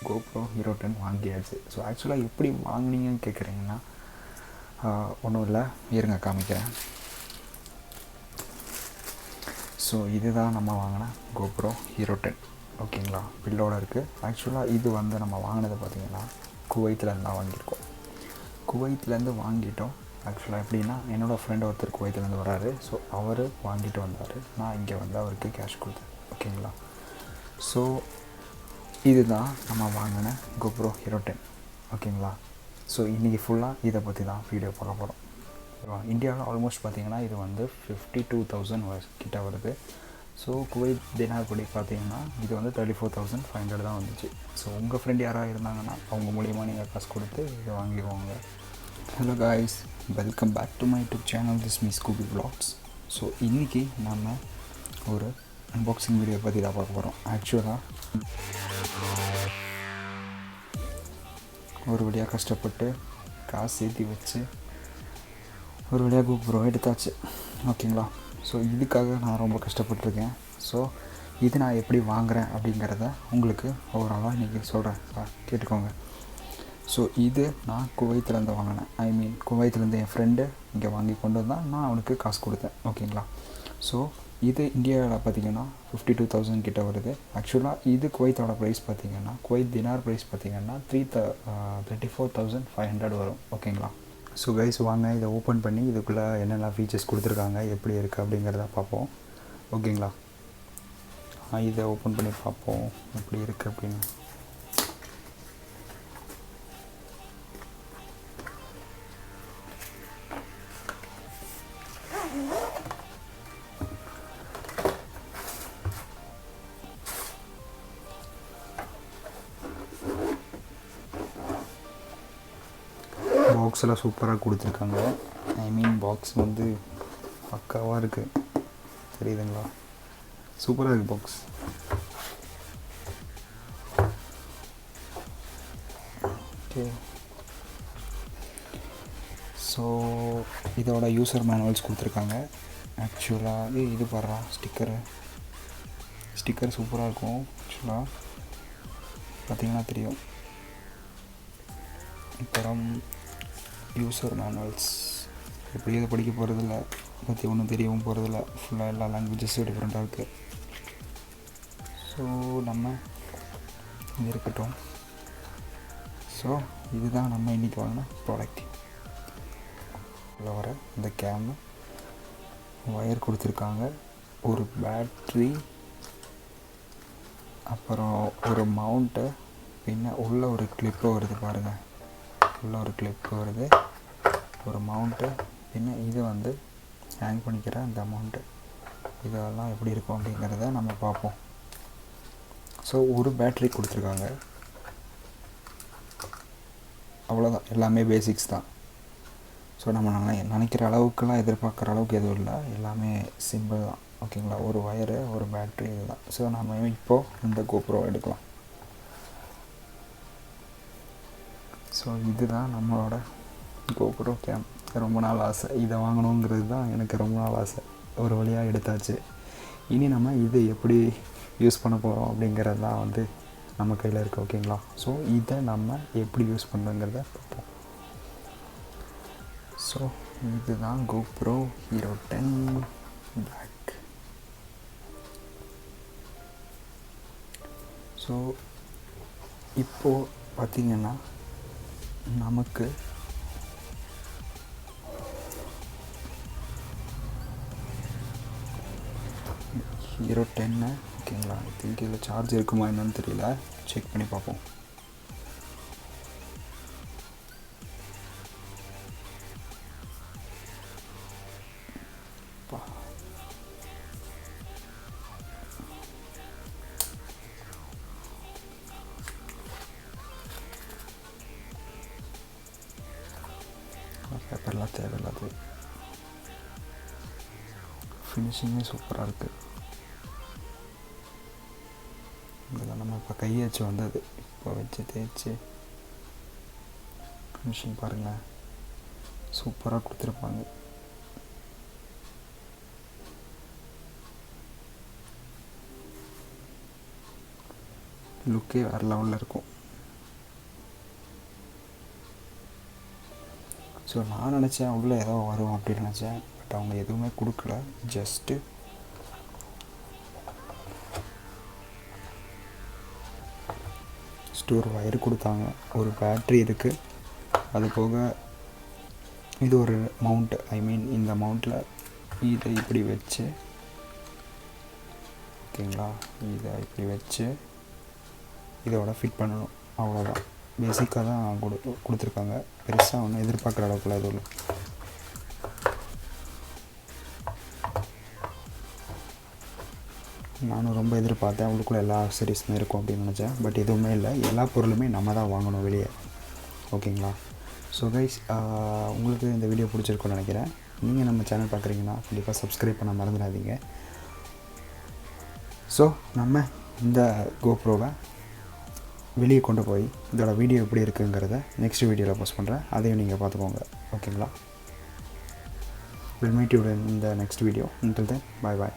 GoPro hero 10 வாங்கியாச்சு. So ஆக்சுவலாக எப்படி வாங்கினீங்கன்னு கேட்குறீங்கன்னா, ஒன்றும் இல்லை, இருங்க காமிக்கிறேன். ஸோ இதுதான் நம்ம வாங்கின கோப்ரோ ஹீரோ 10, ஓகேங்களா. பில்லோடு இருக்குது. ஆக்சுவலாக இது வந்து நம்ம வாங்கினது பார்த்திங்கன்னா குவைத்திலேருந்து தான் வாங்கியிருக்கோம். குவைத்திலேருந்து வாங்கிட்டோம். ஆக்சுவலாக எப்படின்னா, என்னோடய ஃப்ரெண்ட் ஒருத்தர் குவைத்திலேருந்து வராரு. ஸோ அவர் வாங்கிட்டு வந்தார். நான் இங்கே வந்து அவருக்கு கேஷ் கொடுத்தேன், ஓகேங்களா. ஸோ இதுதான் நம்ம வாங்கின கோப்ரோ ஹீரோ 10, ஓகேங்களா. ஸோ இன்றைக்கி ஃபுல்லாக இதை பற்றி தான் வீடியோ பார்க்க போகிறோம். இந்தியாவில் ஆல்மோஸ்ட் பார்த்திங்கன்னா இது வந்து 52,000 கிட்ட வருது. ஸோ குவைத் தினார் படி பார்த்திங்கன்னா இது வந்து 34,500 தான் வந்துச்சு. ஸோ உங்கள் ஃப்ரெண்ட் யாராவது இருந்தாங்கன்னா அவங்க மூலிமா நீங்கள் காசு கொடுத்து இதை வாங்கிக்குவாங்க. Hello guys, welcome back to my YouTube channel, this me Scooby vlogs. So இன்றைக்கி நம்ம ஒரு அன்பாக்சிங் வீடியோ பற்றி தான் பார்க்க போகிறோம். ஆக்சுவலாக ஒரு வழியாக கஷ்டப்பட்டு காசு சேர்த்தி வச்சு ஒரு வழியாக கோப்ரோ எடுத்தாச்சு, ஓகேங்களா. ஸோ இதுக்காக நான் ரொம்ப கஷ்டப்பட்டுருக்கேன். ஸோ இது நான் எப்படி வாங்குகிறேன் அப்படிங்கிறத உங்களுக்கு ஓவராலாக இன்றைக்கி சொல்கிறேன், கேட்டுக்கோங்க. ஸோ இது நான் குவைத்திலேருந்து வாங்கினேன். குவைத்திலேருந்து என் ஃப்ரெண்டு இங்கே வாங்கி கொண்டு வந்தால் நான் அவனுக்கு காசு கொடுத்தேன், ஓகேங்களா. ஸோ இது இந்தியாவில் பார்த்திங்கன்னா 52,000 கிட்ட வருது. ஆக்சுவலாக இது குவைத்தோட ப்ரைஸ் பார்த்திங்கன்னா, குவைத் தினார் ப்ரைஸ் பார்த்திங்கன்னா 34,500 வரும், ஓகேங்களா. ஸோ கைஸ், வாங்க இதை ஓப்பன் பண்ணி இதுக்குள்ளே என்னென்ன ஃபீச்சர்ஸ் கொடுத்துருக்காங்க, எப்படி இருக்குது அப்படிங்கிறத பார்ப்போம், ஓகேங்களா. இதை ஓப்பன் பண்ணி பார்ப்போம் எப்படி இருக்குது அப்படின்னு. பாக்ஸெல்லாம் சூப்பராக கொடுத்துருக்காங்க. பாக்ஸ் வந்து பக்காவாக இருக்குது, தெரியுதுங்களா. சூப்பராக இருக்குது பாக்ஸ். ஓகே, ஸோ இதோட யூசர் மேனுவல்ஸ் கொடுத்துருக்காங்க. ஆக்சுவலாக இது பாடுறா ஸ்டிக்கர் சூப்பராக இருக்கும். ஆக்சுவலாக பார்த்திங்கன்னா தெரியும். அப்புறம் யூசர் மேனுவல்ஸ் எப்படி இதை படிக்க போகிறதில்ல, பற்றி ஒன்றும் தெரியவும் போகிறதில்ல. ஃபுல்லாக எல்லா லாங்குவேஜஸும் டிஃப்ரெண்ட்டாக இருக்குது. ஸோ நம்ம இது இருக்கட்டும். ஸோ இதுதான் நம்ம இன்றைக்கி வாங்கின ப்ராடக்ட். இதில் வர இந்த கேமு, ஒயர் கொடுத்துருக்காங்க, ஒரு பேட்ரி, அப்புறம் ஒரு மவுண்ட்டு, பின்ன உள்ள ஒரு கிளிப்பு வருது பாருங்கள், உள்ள ஒரு கிளிப்பு வருது, ஒரு மவுண்ட்டு, பின்ன இது வந்து ஹேங் பண்ணிக்கிற அந்த மவுண்ட்டு. இதெல்லாம் எப்படி இருக்கும் அப்படிங்கிறத நம்ம பார்ப்போம். ஸோ ஒரு பேட்ரி கொடுத்துருக்காங்க, அவ்வளோதான். எல்லாமே பேசிக்ஸ் தான். ஸோ நம்ம நினைக்கிற அளவுக்குலாம் எதிர்பார்க்குற அளவுக்கு எதுவும் இல்லை, எல்லாமே சிம்பிள் தான், ஓகேங்களா. ஒரு ஒயரு, ஒரு பேட்ரி, இதுதான். ஸோ நம்ம இப்போது இந்த கோப்ரோ எடுக்கலாம். ஸோ இதுதான் நம்மளோட கோப்ரோ கேம். ரொம்ப நாள் ஆசை இதை வாங்கணுங்கிறது தான் எனக்கு ரொம்ப நாள் ஆசை. ஒரு வழியாக எடுத்தாச்சு. இனி நம்ம இது எப்படி யூஸ் பண்ண போகிறோம் அப்படிங்கிறது தான் வந்து நம்ம கையில் இருக்குது, ஓகேங்களா. ஸோ இதை நம்ம எப்படி யூஸ் பண்ணுறோங்கிறத பார்ப்போம். ஸோ இதுதான் கோப்ரோ ஹீரோ 10 பிளாக். ஸோ இப்போது பார்த்திங்கன்னா நமக்கு ஹீரோ 10, ஓகேங்களா. ஐ திங்க் இதில் சார்ஜ் இருக்குமா என்னன்னு தெரியல, செக் பண்ணி பார்ப்போம். பேப்பர்லாம் தேவையில்லாது. ஃபினிஷிங்கே சூப்பராக இருக்குது. இதெல்லாம் நம்ம இப்போ கையை வச்சு வந்தது, இப்போ வச்சு தேய்ச்சி ஃபினிஷிங் பாருங்கள், சூப்பராக கொடுத்துருப்பாங்க. லுக்கே வேறு லெவலில் இருக்கும். ஸோ நான் நினச்சேன் உள்ளே ஏதோ வரும் அப்படின்னு நினச்சேன். பட் அவங்க எதுவுமே கொடுக்கல. ஜஸ்ட்டு ஒரு வயர் கொடுத்தாங்க, ஒரு பேட்ரி இருக்குது. அது போக இது ஒரு மவுண்ட், இந்த மவுண்ட்டில் இதை இப்படி வச்சு, ஓகேங்களா, இதை இப்படி வச்சு இதோட ஃபிட் பண்ணணும். அவ்வளோதான், பேசிக்காக தான் கொடுத்துருக்காங்க. பெருசாக ஒன்றும் எதிர்பார்க்குற அளவுக்குலாம் எதுவும் இல்லை. நானும் ரொம்ப எதிர்பார்த்தேன் அவங்களுக்குள்ள எல்லா ஆக்சரிஸுமே இருக்கும் அப்படின்னு நினச்சேன். பட் எதுவுமே இல்லை, எல்லா பொருளுமே நம்ம தான் வாங்கணும் வெளியே. ஓகேங்களா. ஸோ கைஸ், உங்களுக்கு இந்த வீடியோ பிடிச்சிருக்குன்னு நினைக்கிறேன். நீங்கள் நம்ம சேனல் பார்க்குறீங்கன்னா கண்டிப்பாக சப்ஸ்கிரைப் பண்ண மறந்துடாதீங்க. ஸோ நம்ம இந்த கோப்ரோவை வெளியே கொண்டு போய் இதோட வீடியோ எப்படி இருக்குங்கிறத நெக்ஸ்ட் வீடியோவில் போஸ்ட் பண்ணுறேன். அதையும் நீங்கள் பார்த்துக்கோங்க. ஓகேங்களா. We'll meet you in the next video. Until then, bye bye.